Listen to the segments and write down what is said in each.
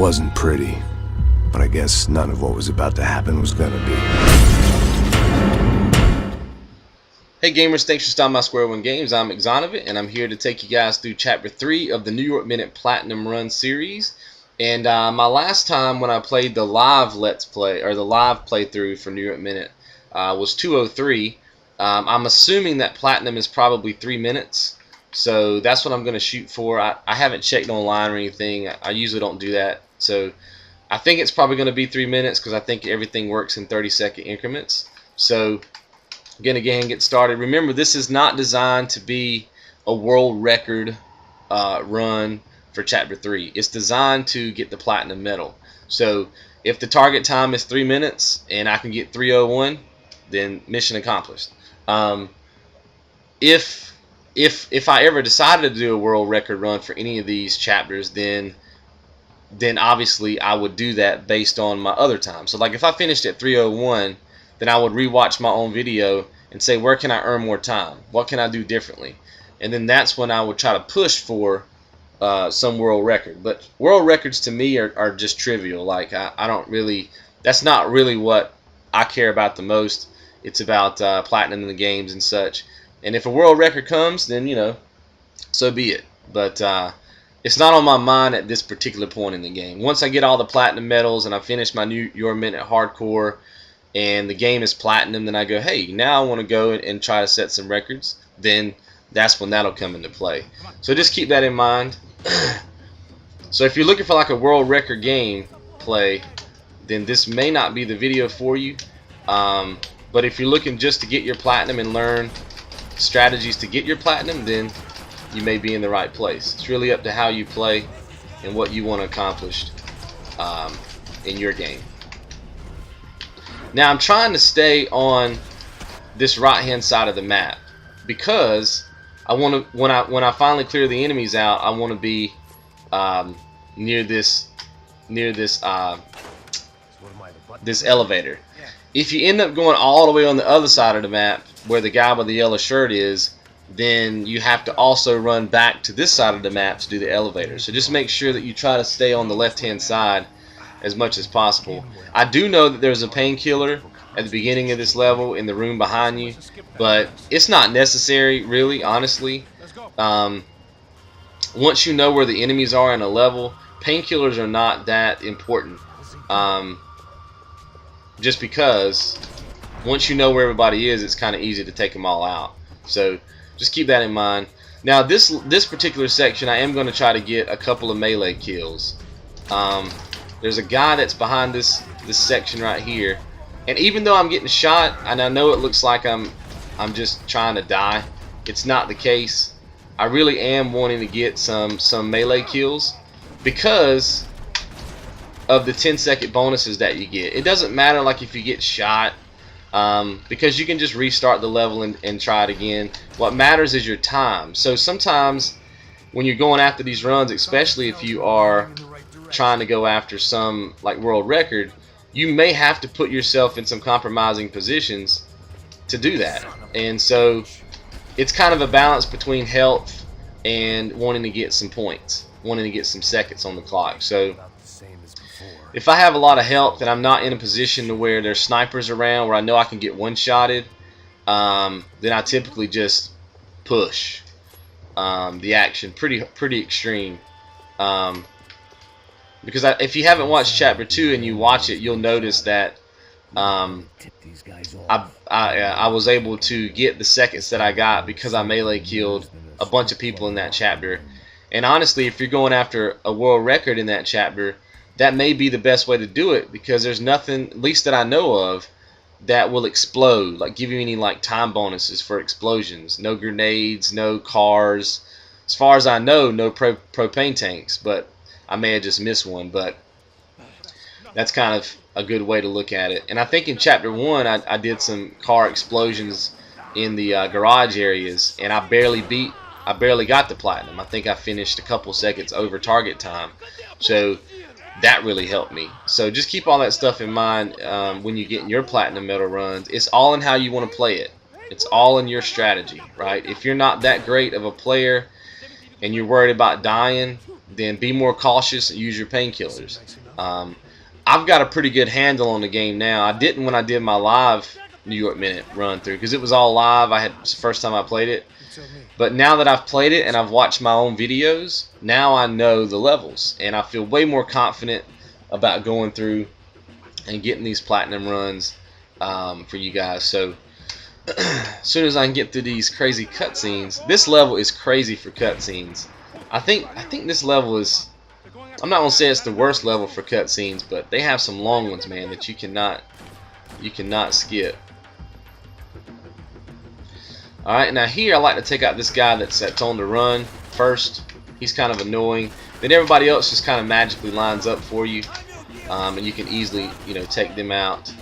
wasn't pretty, but I guess none of what was about to happen was gonna be. Hey gamers, thanks for stopping by Square One Games. I'm XONEVANT, and I'm here to take you guys through Chapter 3 of the New York Minute Platinum Run series. And my last time when I played the live Let's Play, or the live playthrough for New York Minute, was 2:03. I'm assuming that Platinum is probably 3 minutes. So that's what I'm going to shoot for. I haven't checked online or anything. I usually don't do that. So I think it's probably going to be 3 minutes because I think everything works in 30-second increments. So I'm going to go ahead and get started. Remember, this is not designed to be a world record run for Chapter 3. It's designed to get the Platinum Medal. So if the target time is 3 minutes and I can get 3:01, then mission accomplished. If I ever decided to do a world record run for any of these chapters, then obviously I would do that based on my other time. So like if I finished at 3:01, then I would rewatch my own video and say, where can I earn more time? What can I do differently? And then that's when I would try to push for some world record. But world records to me are just trivial. Like I don't really, that's not really what I care about the most. It's about platinum in the games and such. And if a world record comes, then, you know, so be it. But it's not on my mind at this particular point in the game. Once I get all the platinum medals and I finish my New York Minute Hardcore and the game is platinum, then I go, hey, now I want to go and try to set some records. Then that's when that'll come into play. So just keep that in mind. So if you're looking for like a world record game play, then this may not be the video for you. But if you're looking just to get your platinum and learn strategies to get your platinum, then you may be in the right place. It's really up to how you play and what you want to accomplish in your game. Now I'm trying to stay on this right hand side of the map because I want to, when I finally clear the enemies out, I want to be near this elevator. If you end up going all the way on the other side of the map where the guy with the yellow shirt is, then you have to also run back to this side of the map to do the elevator. So just make sure that you try to stay on the left hand side as much as possible. I do know that there's a painkiller at the beginning of this level in the room behind you, but it's not necessary really, honestly. Once you know where the enemies are in a level, painkillers are not that important. Just because once you know where everybody is, it's kind of easy to take them all out. So just keep that in mind. Now this particular section, I am going to try to get a couple of melee kills. There's a guy that's behind this section right here, and even though I'm getting shot, and I know it looks like I'm just trying to die, it's not the case. I really am wanting to get some melee kills because of the 10-second bonuses that you get. It doesn't matter like if you get shot, because you can just restart the level and try it again. What matters is your time. So sometimes when you're going after these runs, especially if you are trying to go after some like world record, you may have to put yourself in some compromising positions to do that. And so it's kind of a balance between health and wanting to get some points, wanting to get some seconds on the clock. So if I have a lot of health and I'm not in a position to where there's snipers around where I know I can get one-shotted, then I typically just push the action pretty extreme. Because if you haven't watched Chapter 2 and you watch it, you'll notice that I was able to get the seconds that I got because I melee killed a bunch of people in that chapter. And honestly, if you're going after a world record in that chapter, that may be the best way to do it because there's nothing, at least that I know of, that will explode, like give you any like time bonuses for explosions. No grenades, no cars. As far as I know, no propane tanks, but I may have just missed one. But that's kind of a good way to look at it. And I think in Chapter 1 I did some car explosions in the garage areas, and I barely got the platinum. I think I finished a couple seconds over target time. So that really helped me. So just keep all that stuff in mind when you get in your platinum medal runs. It's all in how you want to play it. It's all in your strategy, right? If you're not that great of a player, and you're worried about dying, then be more cautious and use your painkillers. I've got a pretty good handle on the game now. I didn't when I did my live New York Minute run through, because it was all live. It's the first time I played it. But now that I've played it and I've watched my own videos, now I know the levels, and I feel way more confident about going through and getting these platinum runs for you guys. So as soon as I can get through these crazy cutscenes, this level is crazy for cutscenes. I think this level is, I'm not gonna say it's the worst level for cutscenes, but they have some long ones, man, that you cannot skip. Alright, now here I like to take out this guy that's on the run first. He's kind of annoying. Then everybody else just kind of magically lines up for you, and you can easily, you know, take them out.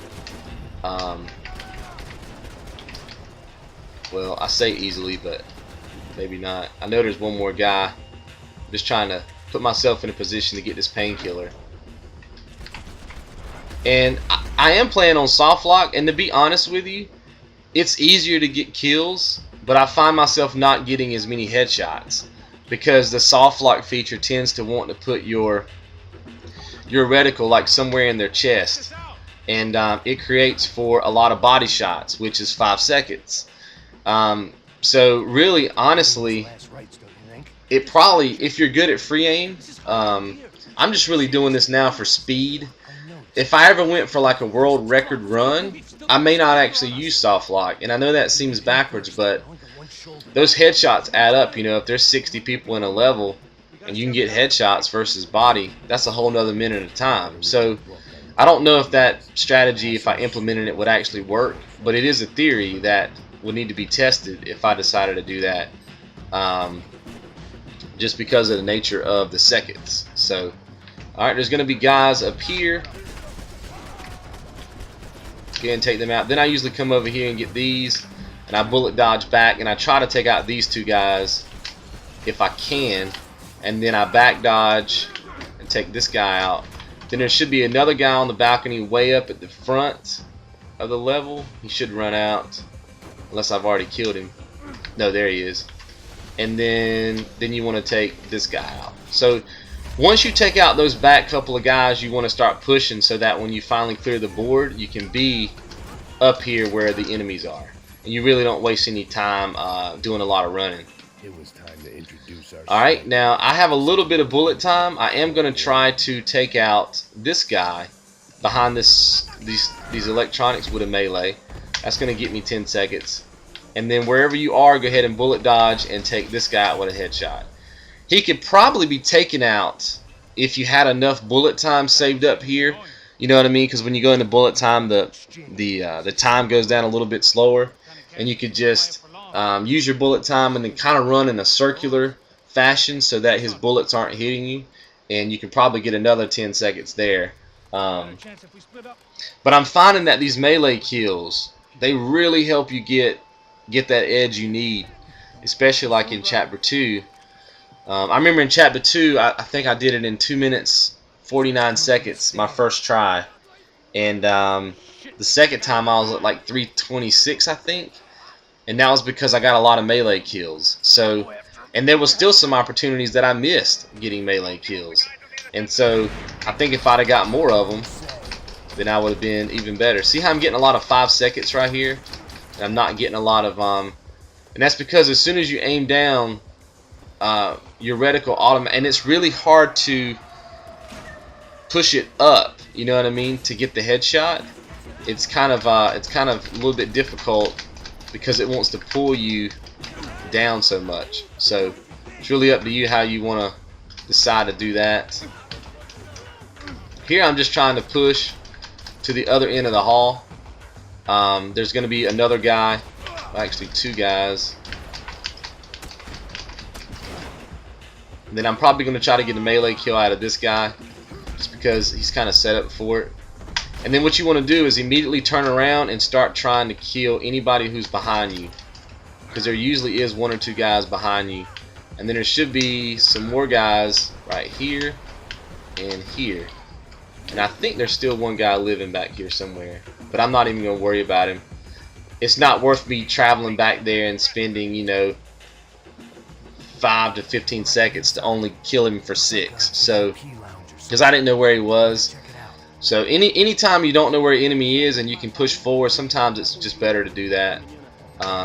Well, I say easily, but maybe not. I know there's one more guy. I'm just trying to put myself in a position to get this painkiller. And I am playing on soft lock, and to be honest with you, it's easier to get kills, but I find myself not getting as many headshots because the soft lock feature tends to want to put your reticle like somewhere in their chest, and it creates for a lot of body shots, which is 5 seconds. So really, honestly, it probably, if you're good at free aim, I'm just really doing this now for speed. If I ever went for like a world record run, I may not actually use soft lock, and I know that seems backwards, but those headshots add up. You know, if there's 60 people in a level and you can get headshots versus body, that's a whole nother minute of time. So I don't know if that strategy, if I implemented it, would actually work, but it is a theory that would need to be tested if I decided to do that, just because of the nature of the seconds. So alright, there's going to be guys up here. Go ahead and take them out. Then I usually come over here and get these, and I bullet dodge back, and I try to take out these two guys if I can, and then I back dodge and take this guy out. Then there should be another guy on the balcony way up at the front of the level. He should run out unless I've already killed him. No, there he is. And then you want to take this guy out. So once you take out those back couple of guys, you want to start pushing so that when you finally clear the board, you can be up here where the enemies are, and you really don't waste any time doing a lot of running. It was time to introduce ourselves. Alright, now I have a little bit of bullet time. I am going to try to take out this guy behind these electronics with a melee. That's going to get me 10 seconds. And then wherever you are, go ahead and bullet dodge and take this guy out with a headshot. He could probably be taken out if you had enough bullet time saved up here. You know what I mean? Because when you go into bullet time, the time goes down a little bit slower, and you could just use your bullet time and then kind of run in a circular fashion so that his bullets aren't hitting you, and you can probably get another 10 seconds there. But I'm finding that these melee kills, they really help you get that edge you need, especially like in Chapter 2. I remember in Chapter 2, I think I did it in 2 minutes 49 seconds my first try, and the second time I was at like 3:26, I think, and that was because I got a lot of melee kills. So, and there was still some opportunities that I missed getting melee kills, and so I think if I'd have got more of them, then I would have been even better. See how I'm getting a lot of 5 seconds right here, and I'm not getting a lot of and that's because as soon as you aim down, your reticle automatic, and it's really hard to push it up, you know what I mean, to get the headshot. It's kind of a little bit difficult because it wants to pull you down so much. So it's really up to you how you want to decide to do that. Here I'm just trying to push to the other end of the hall. There's going to be another guy, actually 2 guys. And then I'm probably going to try to get a melee kill out of this guy, just because he's kind of set up for it. And then what you want to do is immediately turn around and start trying to kill anybody who's behind you, because there usually is 1 or 2 guys behind you. And then there should be some more guys right here and here. And I think there's still 1 guy living back here somewhere, but I'm not even going to worry about him. It's not worth me traveling back there and spending, you know, 5 to 15 seconds to only kill him for 6. So, because I didn't know where he was. So anytime you don't know where an enemy is and you can push forward, sometimes it's just better to do that.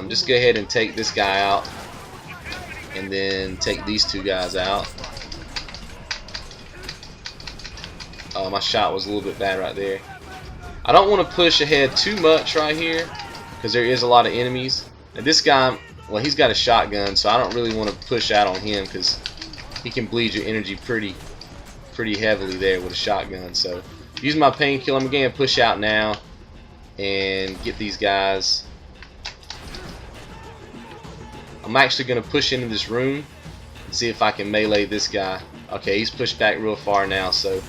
Just go ahead and take this guy out, and then take these 2 guys out. Oh, my shot was a little bit bad right there. I don't want to push ahead too much right here because there is a lot of enemies. Now this guy, well, he's got a shotgun, so I don't really want to push out on him because he can bleed your energy pretty heavily there with a shotgun. So use my painkiller. I'm going to push out now and get these guys. I'm actually going to push into this room and see if I can melee this guy. Okay, he's pushed back real far now, so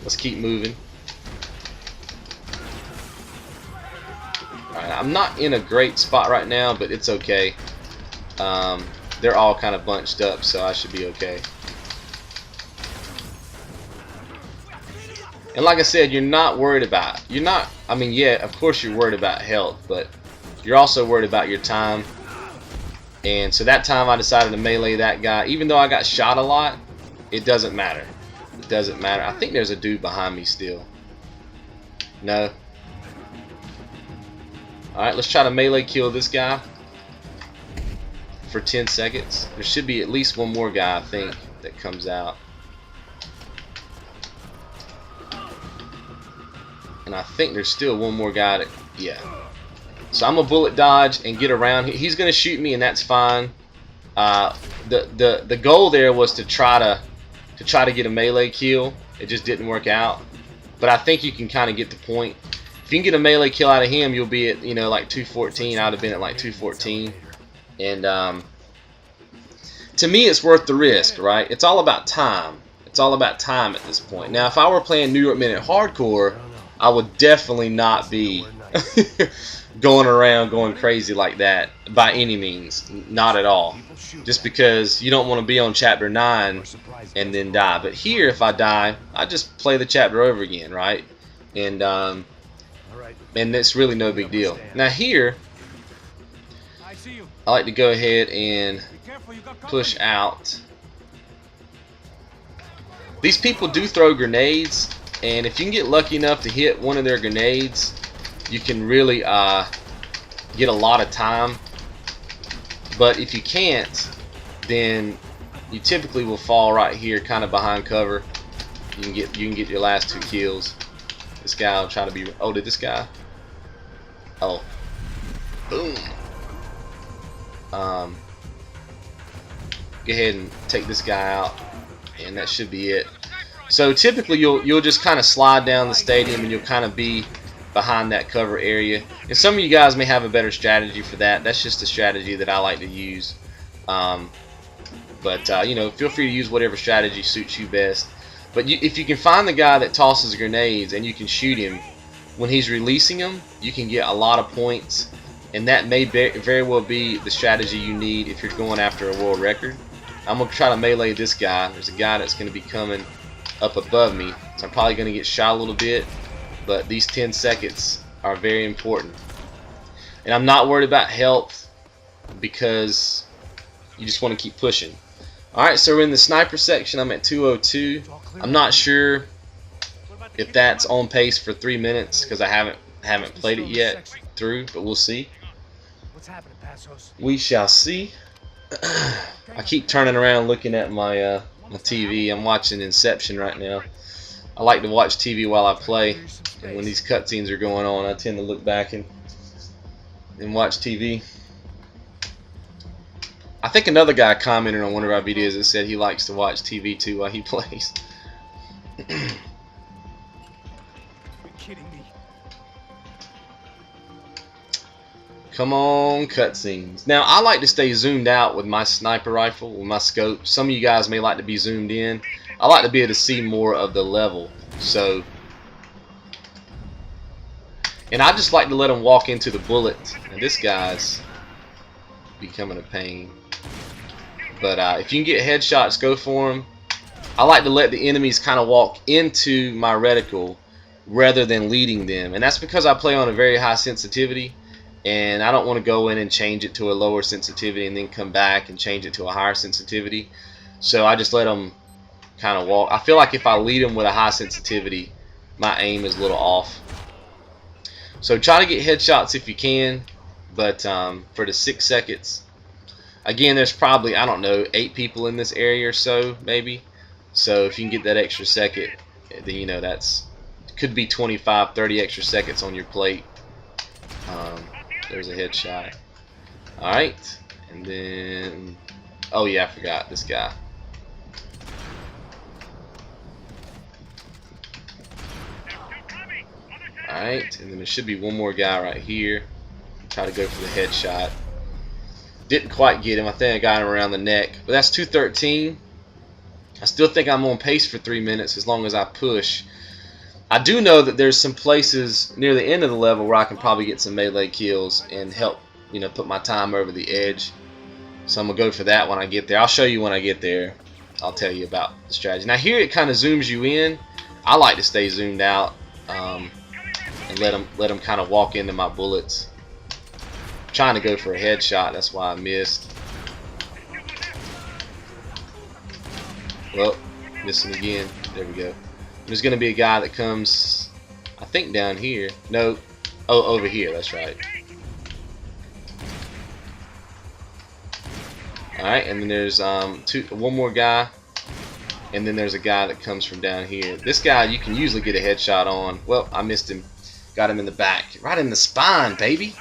let's keep moving. Alright, I'm not in a great spot right now, but it's okay. They're all kind of bunched up, so I should be okay. And like I said, you're not worried about, I mean, yeah, of course you're worried about health, but you're also worried about your time. And so that time I decided to melee that guy. Even though I got shot a lot, it doesn't matter. It doesn't matter. I think there's a dude behind me still. No. Alright, let's try to melee kill this guy for 10 seconds. There should be at least one more guy, I think, that comes out. And I think there's still one more guy that, yeah. So I'm a bullet dodge and get around. He's gonna shoot me, and that's fine. The goal there was to try to get a melee kill. It just didn't work out. But I think you can kind of get the point. If you can get a melee kill out of him, you'll be at, you know, like 214. I would have been at like 214. And to me, it's worth the risk, right? It's all about time. It's all about time at this point. Now, if I were playing New York Minute Hardcore, I would definitely not be going around going crazy like that by any means. Not at all. Just because you don't want to be on chapter 9 and then die. But here, if I die, I just play the chapter over again, right? And it's really no big deal. Now here, I like to go ahead and push out. These people do throw grenades, and if you can get lucky enough to hit one of their grenades, you can really get a lot of time. But if you can't, then you typically will fall right here, kind of behind cover. You can get your last 2 kills. This guy will try to be. Oh, did this guy? Oh, boom. Go ahead and take this guy out, and that should be it. So typically you'll just kind of slide down the stadium, and you'll kind of be behind that cover area. And some of you guys may have a better strategy for that. That's just a strategy that I like to use. You know, feel free to use whatever strategy suits you best. But if you can find the guy that tosses grenades and you can shoot him when he's releasing them, you can get a lot of points. And that may very well be the strategy you need if you're going after a world record. I'm going to try to melee this guy. There's a guy that's going to be coming up above me, so I'm probably going to get shot a little bit. But these 10 seconds are very important. And I'm not worried about health because you just want to keep pushing. Alright, so we're in the sniper section. I'm at 202. I'm not sure if that's on pace for 3 minutes because I haven't played it yet through, but we'll see. We shall see. I keep turning around looking at my my TV. I'm watching Inception right now. I like to watch TV while I play, and when these cutscenes are going on, I tend to look back and watch TV. I think another guy commented on one of our videos that said he likes to watch TV too while he plays. You're kidding me. Come on, cutscenes. Now, I like to stay zoomed out with my sniper rifle, with my scope. Some of you guys may like to be zoomed in. I like to be able to see more of the level. So, and I just like to let them walk into the bullets. And this guy's becoming a pain. But if you can get headshots, go for them. I like to let the enemies kind of walk into my reticle rather than leading them. And that's because I play on a very high sensitivity. and I don't want to go in and change it to a lower sensitivity and then come back and change it to a higher sensitivity. So I just let them kind of walk. I feel like if I lead them with a high sensitivity, my aim is a little off. So try to get headshots if you can, but for the 6 seconds, again, there's probably, I don't know, 8 people in this area or so, maybe. So if you can get that extra second, then you know that's could be 25, 30 extra seconds on your plate. There's a headshot. Alright, and then, oh yeah, I forgot this guy. Alright, and then there should be one more guy right here. Try to go for the headshot. Didn't quite get him. I think I got him around the neck. But that's 213. I still think I'm on pace for 3 minutes as long as I push. I do know that there's some places near the end of the level where I can probably get some melee kills and help, you know, put my time over the edge. So I'm going to go for that when I get there. I'll show you when I get there. I'll tell you about the strategy. Now here it kind of zooms you in. I like to stay zoomed out and let them kind of walk into my bullets. I'm trying to go for a headshot. That's why I missed. Well, missing again. There we go. There's going to be a guy that comes, I think, down here. No. Oh, over here. That's right. Alright, and then there's one more guy. And then there's a guy that comes from down here. This guy you can usually get a headshot on. Well, I missed him. Got him in the back. Right in the spine, baby.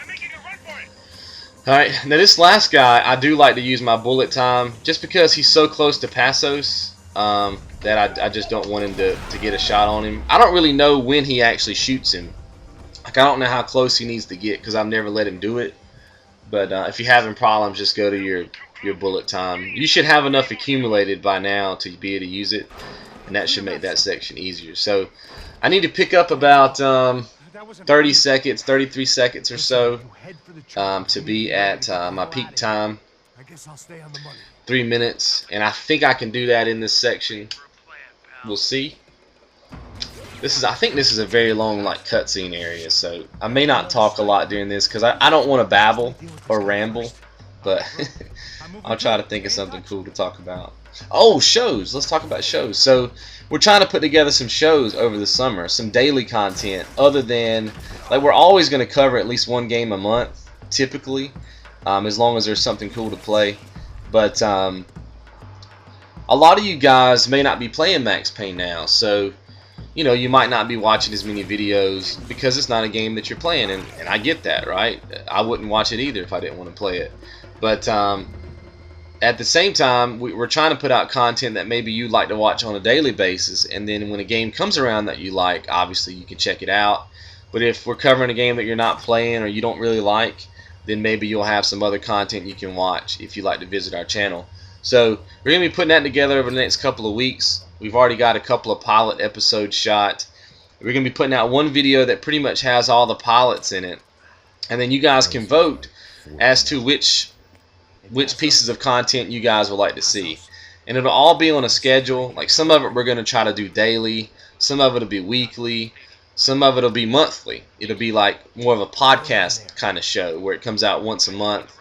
Alright, now this last guy, I do like to use my bullet time. Just because he's so close to Passos. That I just don't want him to get a shot on him. I don't really know when he actually shoots him. Like, I don't know how close he needs to get because I've never let him do it. But if you're having problems, just go to your bullet time. You should have enough accumulated by now to be able to use it, and that should make that section easier. So I need to pick up about 30 seconds, 33 seconds or so to be at my peak time. 3 minutes, and I think I can do that in this section. We'll see. I think this is a very long like cutscene area, so I may not talk a lot during this because I don't want to babble or ramble, but I'll try to think of something cool to talk about. Oh, shows. Let's talk about shows. So we're trying to put together some shows over the summer, some daily content other than, like, we're always going to cover at least one game a month typically, as long as there's something cool to play. But a lot of you guys may not be playing Max Payne now, so you know you might not be watching as many videos because it's not a game that you're playing, and I get that, right? I wouldn't watch it either if I didn't want to play it. But at the same time, we're trying to put out content that maybe you'd like to watch on a daily basis, and then when a game comes around that you like, obviously you can check it out. But if we're covering a game that you're not playing or you don't really like, then maybe you'll have some other content you can watch if you like to visit our channel. So we're going to be putting that together over the next couple of weeks. We've already got a couple of pilot episodes shot. We're going to be putting out one video that pretty much has all the pilots in it. And then you guys can vote as to which pieces of content you guys would like to see. And it'll all be on a schedule. Like, some of it we're going to try to do daily. Some of it will be weekly. Some of it will be monthly. It'll be like more of a podcast kind of show where it comes out once a month,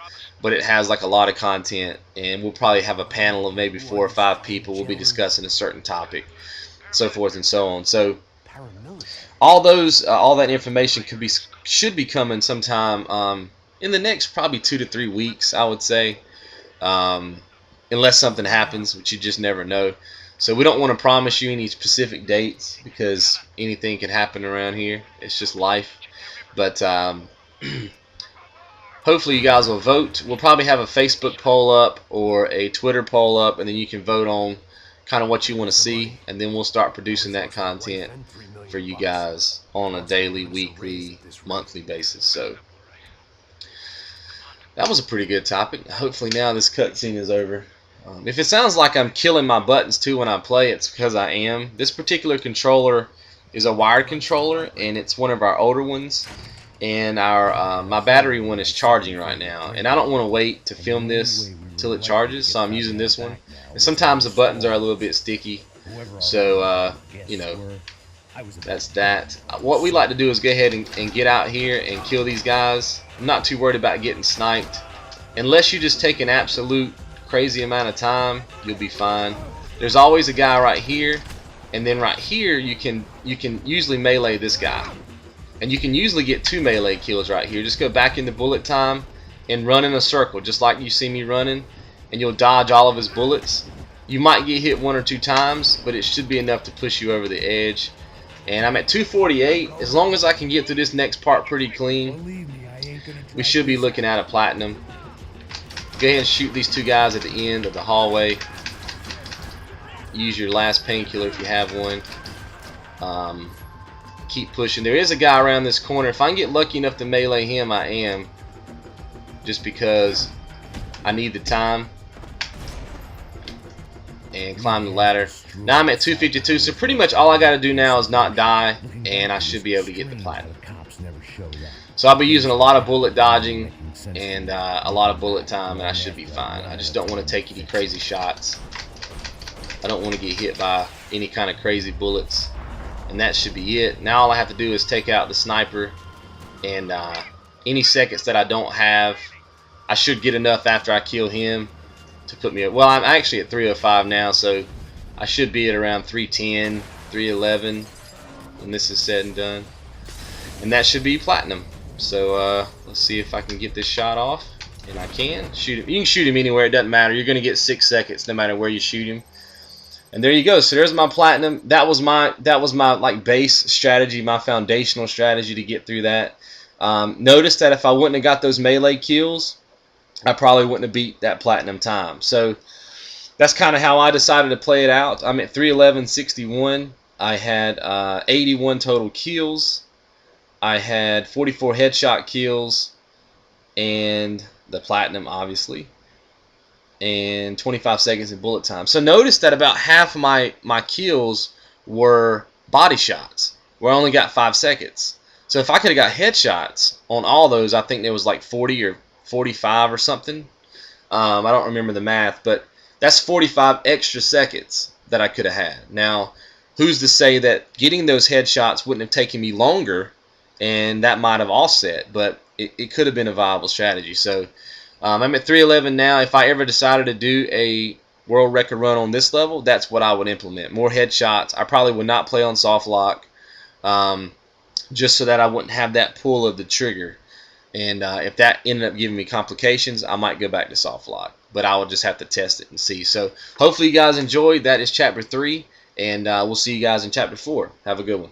but it has like a lot of content, and we'll probably have a panel of maybe 4 or 5 people. We'll be discussing a certain topic, so forth and so on. So all that information should be coming sometime in the next probably 2 to 3 weeks, I would say, unless something happens, which you just never know. So we don't want to promise you any specific dates because anything can happen around here. It's just life. But hopefully you guys will vote. We'll probably have a Facebook poll up or a Twitter poll up, and then you can vote on kind of what you want to see, and then we'll start producing that content for you guys on a daily, weekly, monthly basis. So that was a pretty good topic. Hopefully now this cutscene is over. If it sounds like I'm killing my buttons too when I play, it's because I am. This particular controller is a wired controller, and it's one of our older ones. And my battery one is charging right now, and I don't want to wait to film this till it charges, so I'm using this one. And sometimes the buttons are a little bit sticky, so you know, That's that. What we like to do is go ahead and get out here and kill these guys. I'm not too worried about getting sniped. Unless you just take an absolute crazy amount of time, you'll be fine. There's always a guy right here, and then right here you can usually melee this guy. And you can usually get 2 melee kills right here. Just go back into bullet time and run in a circle, just like you see me running, and you'll dodge all of his bullets. You might get hit 1 or 2 times, but it should be enough to push you over the edge. And I'm at 248. As long as I can get through this next part pretty clean, we should be looking at a platinum. Go ahead and shoot these 2 guys at the end of the hallway. Use your last painkiller if you have one. Keep pushing. There is a guy around this corner. If I can get lucky enough to melee him, I am. Just because I need the time. And climb the ladder. Now I'm at 252, so pretty much all I got to do now is not die, and I should be able to get the platinum. So I'll be using a lot of bullet dodging and a lot of bullet time, and I should be fine. I just don't want to take any crazy shots. I don't want to get hit by any kind of crazy bullets, and that should be it. Now all I have to do is take out the sniper, and any seconds that I don't have, I should get enough after I kill him to put me at, well, I'm actually at 305 now, so I should be at around 310, 311 when this is said and done, and that should be platinum. So let's see if I can get this shot off, and I can shoot him. You can shoot him anywhere, it doesn't matter. You're gonna get 6 seconds no matter where you shoot him. And there you go. So there's my platinum. That was my like base strategy, my foundational strategy to get through that. Notice that if I wouldn't have got those melee kills, I probably wouldn't have beat that platinum time. So that's kind of how I decided to play it out. I'm at 311.61. I had 81 total kills. I had 44 headshot kills, and the platinum obviously, and 25 seconds in bullet time. So notice that about half of my kills were body shots, where I only got 5 seconds. So if I could have got headshots on all those, I think there was like 40 or 45 or something. I don't remember the math, but that's 45 extra seconds that I could have had. Now, who's to say that getting those headshots wouldn't have taken me longer, and that might have offset, but it could have been a viable strategy. So I'm at 311 now. If I ever decided to do a world record run on this level, that's what I would implement. More headshots. I probably would not play on soft lock, just so that I wouldn't have that pull of the trigger. And if that ended up giving me complications, I might go back to soft lock. But I would just have to test it and see. So hopefully you guys enjoyed. That is chapter 3, and we'll see you guys in chapter 4. Have a good one.